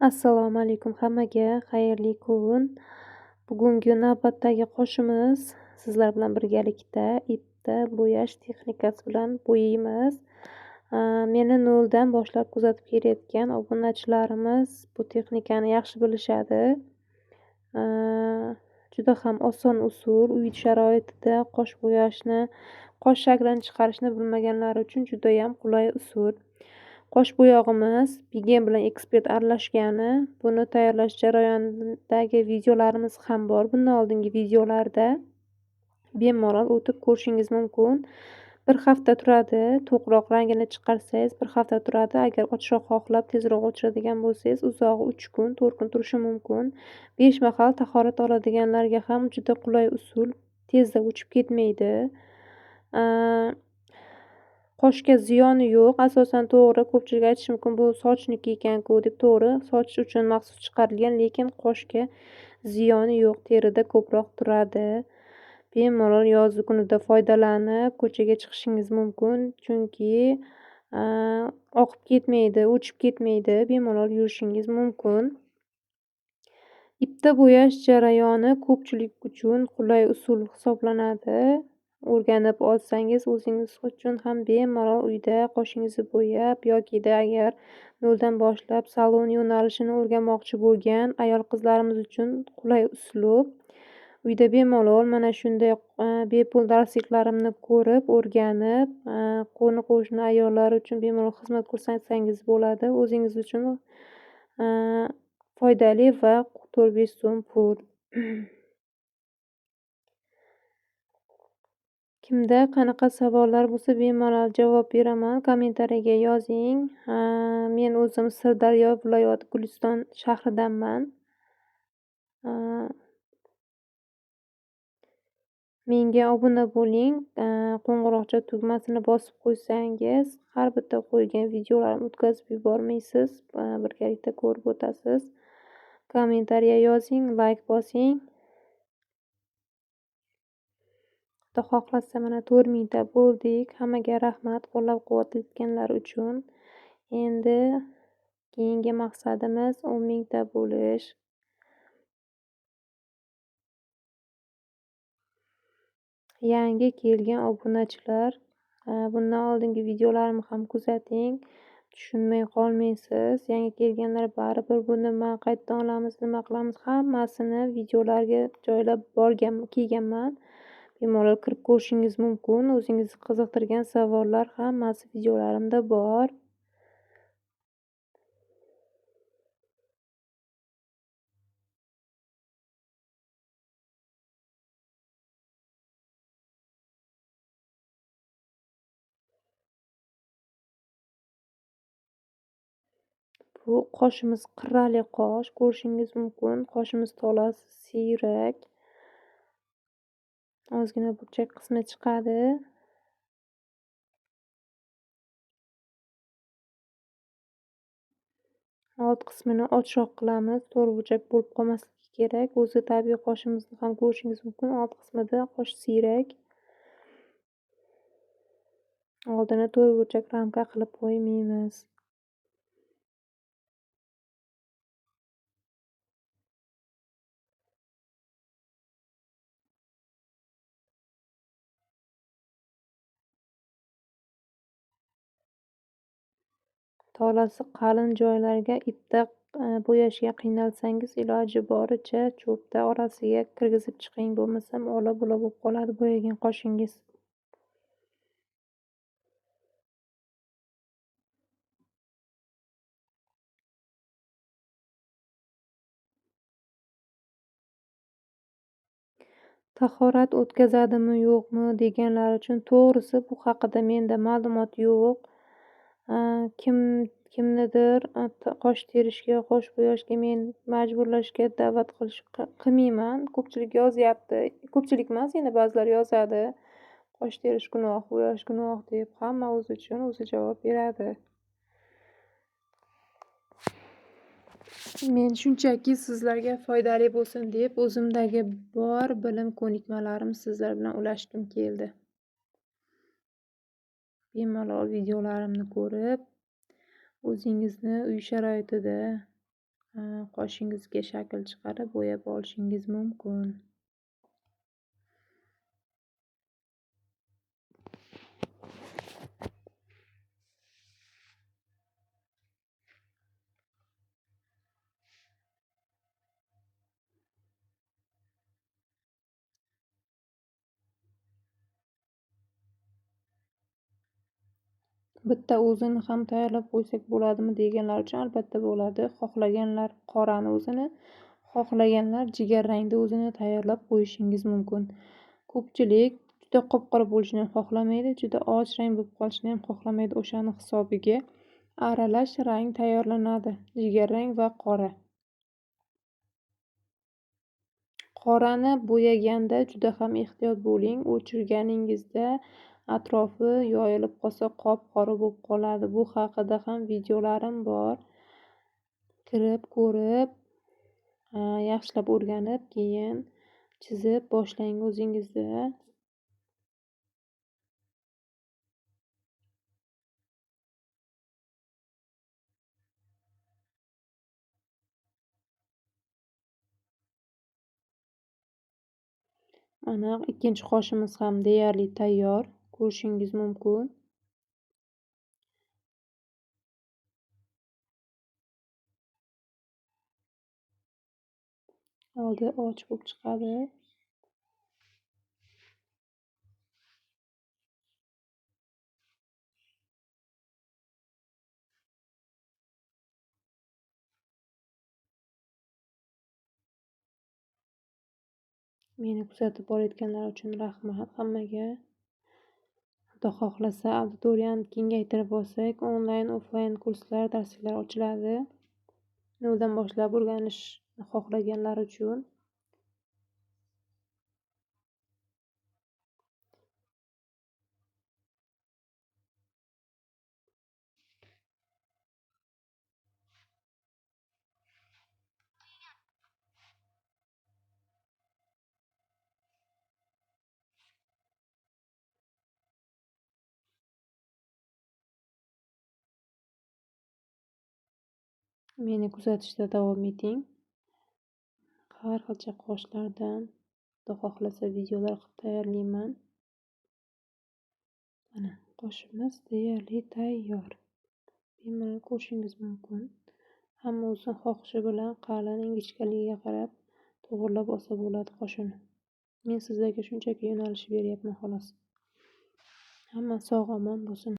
Assalomu alaykum hammaga, xayrli kun. Bugungi navbatdagi qoshimiz sizlar bilan birgalikda ipda bo'yash texnikasi bilan bo'yaymiz. Meni noldan boshlab kuzatib kelayotgan obunachilarimiz bu texnikani yaxshi bilishadi. Juda ham oson usul, uy sharoitida qosh bo'yashni, qosh shaklini chiqarishni bilmaganlar uchun judayam qulay usul. Qosh bo'yog'imiz Bigem bilan ekspert aralashgani. Buni tayyorlash jarayonidagi videolarimiz ham bor. Bundan oldingi videolarda bemalol o'tib ko'rishingiz mumkin. Bir hafta turadi. To'qroq rangini chiqarsangiz bir hafta turadi. Agar ochroq xohlab tezroq o'chiradigan bo'lsangiz, uzog'i 3 kun, 4 kun turishi mumkin. 5 mahal tahorat oladiganlarga ham juda qulay usul. Tezda o'chib ketmaydi. Qoshga ziyoni yo'q. Asosan to'g'ri, ko'pchilik aytishi mumkin, bu sochniki ekan-ku deb. To'g'ri, soch uchun maxsus chiqarilgan, lekin qoshga ziyoni yo'q. Terida ko'proq turadi. Bemalol yoz kunida foydalanib ko'chaga chiqishingiz mumkin, chunki oqib ketmaydi, o'chib ketmaydi. Bemalol yurishingiz mumkin. Ipda bo'yash jarayoni ko'pchilik uchun qulay usul hisoblanadi. O'rganib olsangiz, o'zingiz uchun ham bemalol uyda qoshingizni bo'yab yokida agar noldan boshlab salon yo'nalishini o'rganmoqchi bo'lgan ayol-qizlarimiz uchun qulay uslub. Uyda bemalol mana shunday bepul darsliklarimni ko'rib, o'rganib, qo'ni-qo'shni ayollar uchun bemalol xizmat ko'rsatsangiz bo'ladi. O'zingiz uchun foydali va 4-5 so'm pul. Kimda qanaqa savollar bo'lsa bemalol javob beraman. Kommentariyaga yozing. Men o'zim Sirdaryo viloyati Guliston shahridanman. Menga obuna bo'ling. Qo'ng'iroqcha tugmasini bosib qo'ysangiz, har bitta qo'ygan videolarimni o'tkazib yubormaysiz. Birgalikda ko'rib o'tasiz. Kommentariya yozing, like bosing. Xudo xohlasa mana 4000 ta bo'ldik. Hammaga rahmat qo'llab-quvvatlayotganlar uchun. Endi keyingi maqsadimiz 10,000 ta bo'lish. Yangi kelgan obunachilar, bundan oldingi videolarimni ham kuzating. Tushunmay qolmaysiz. Yangi kelganlar baribir bu nima, qayerdan olamiz, nima qilamiz, hammasini videolarga joylab kelganman. Bemalol kirib ko'rishingiz mumkin. O'zingizni qiziqtirgan savollar hammasi videolarimda bor. Bu qoshimiz qirrali qosh, ko'rishingiz mumkin. Qoshimiz tolasi siyrak. Ozgina burchak qismi chiqadi. Old qismini ochroq qilamiz. To'rt burchak bo'lib qolmasligi kerak. O'zi tabiiy qoshimizni ham ko'rishingiz mumkin. Old qismida qosh siyrak. Oldini to'rt burchak ramka qilib qo'ymaymiz. Tolasi qalin joylarga ipda bo'yashga qiynalsangiz, iloji boricha cho'pda orasiga kirgizib chiqing, bo'lmasam ola-bula bo'lib qoladi bo'yagan qoshingiz. Tahorat o'tkazadimi yo'qmi deganlar uchun, to'g'risi bu haqida menda ma'lumot yo'q. Kimnidir qosh terishga, qosh bo'yashga men majburlashga da'vat qilmayman. Ko'pchilik yozyapti. Ko'pchilik emas, yana ba'zilar yozadi. Qosh terish gunoh, bo'yash gunoh deb. Hamma o'zi uchun o'zi javob beradi. Men shunchaki sizlarga foydali bo'lsin deb o'zimdagi bor bilim ko'nikmalarim sizlar bilan ulashgim keldi. Bemalol videolarimni ko'rib, o'zingizni uy sharoitida qoshingizga shakl chiqarib bo'yab olishingiz mumkin. Bitta o'zini ham tayyorlab qo'ysak bo'ladimi deganlar uchun albatta bo'ladi. Xohlaganlar qorani o'zini, xohlaganlar jigarrangni o'zini tayyorlab qo'yishingiz mumkin. Ko'pchilik juda qop-qora bo'lishini ham xohlamaydi, juda och rang bo'lib qolishini ham xohlamaydi. O'shani hisobiga aralash rang tayyorlanadi. Jigarrang va qora. Qorani bo'yaganda juda ham ehtiyot bo'ling. O'chirganingizda atrofi yoyilib qolsa qop-qora bo'lib qoladi. Bu haqida ham videolarim bor. Kirib ko'rib, yaxshilab o'rganib, keyin chizib boshlang o'zingizda. Mana ikkinchi qoshimiz ham deyarli tayyor. Ko'rishingiz mumkin. Oldi och bo'lib chiqadi. Meni kuzatib borayotganlar uchun rahmat hammaga. Xudo xohlasa auditoriyani kengaytirib olsak, onlayn, offlayn kurslar, darsliklar ochiladi. Noldan boshlab o'rganishni xohlaganlar uchun. Meni kuzatishda davom eting. Har xilcha qoshlardan Xudo xohlasa videolar qilib tayyorlayman. Mana qoshimiz deyarli tayyor. Bemalol ko'rishingiz mumkin. Hamma o'z xohishi bilan qalin ingichkaligiga qarab to'g'irlab olsa bo'ladi qoshini. Men sizlarga shunchaki yo'nalish beryapman xolos. Hamma sog' omon bo'lsin.